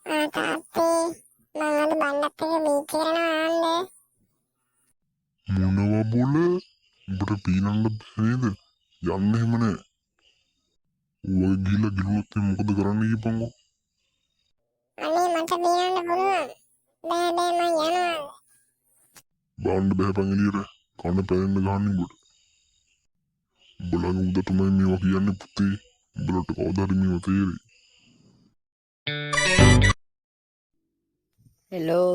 තාත්තේ මම අද බණ්ඩත් එක්ක බීච් එකට යනවා ආන්නේ. මොනවා බොල උඹට පීනන්න නේද? යන්න එහෙම නෑ. ඌ ගිහිල්ලා ගිලුවොත් මොකද කරන්න කියපන්කෝ. අනේ මට පීනන්න පුළුවන්. බෑ බෑ මං යනවා. බාන්න බෑපන් එළියට. කන්න පැනෙන්න ගහන්න උඹට. උඹලගේ උද තමයි මේවා කියන්නේ පුතේ. උඹලට කවදා හරි මේවා තේරෙයි. හෙලෝ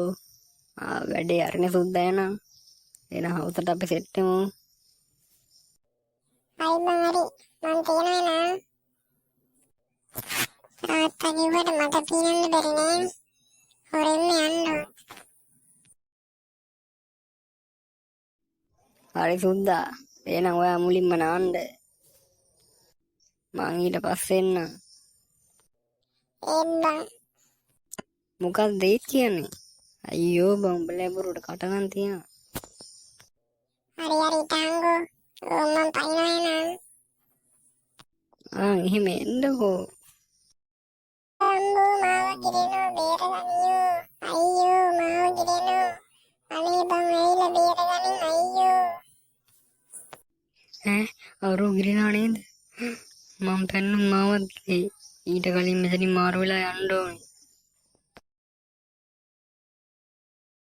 වැඩේ අරනේ සුද්දා එනම් එන හවසට අපි සෙට් වෙමු. හරි බං හරි. මං තියෙනවා නා. තාත්තා කිව්වට මට පීනන්න බැරි නෑ. හොරෙන්ම යන්න ඕන. හරි සුද්දා එහෙනම් ඔයා මුලින්ම නාන්න. මං ඊට පස්සේ එන්නම්. ඒත් බං මොකක්ද ඒත් කියන්නේ? අයියෝ බං උඹලා බරුවට කට නම් තියෙනවා. හරි හරි ටාංගෝ. ඕ මං පයින්නවා නා. එහෙම එන්නකෝ. අම්බෝ මාව ගිරෙනවා බේරගනියෝ. අයියෝ මාව ගිරෙනවා. අනේ බං ඇවිල්ලා බේරගනින් අයියෝ. අවුරු ගිරිනා නේද? මං පැන්නුම් මාවත් ඊට කලින් මෙතනින් මාරු වෙලා යන්න ඕනේ.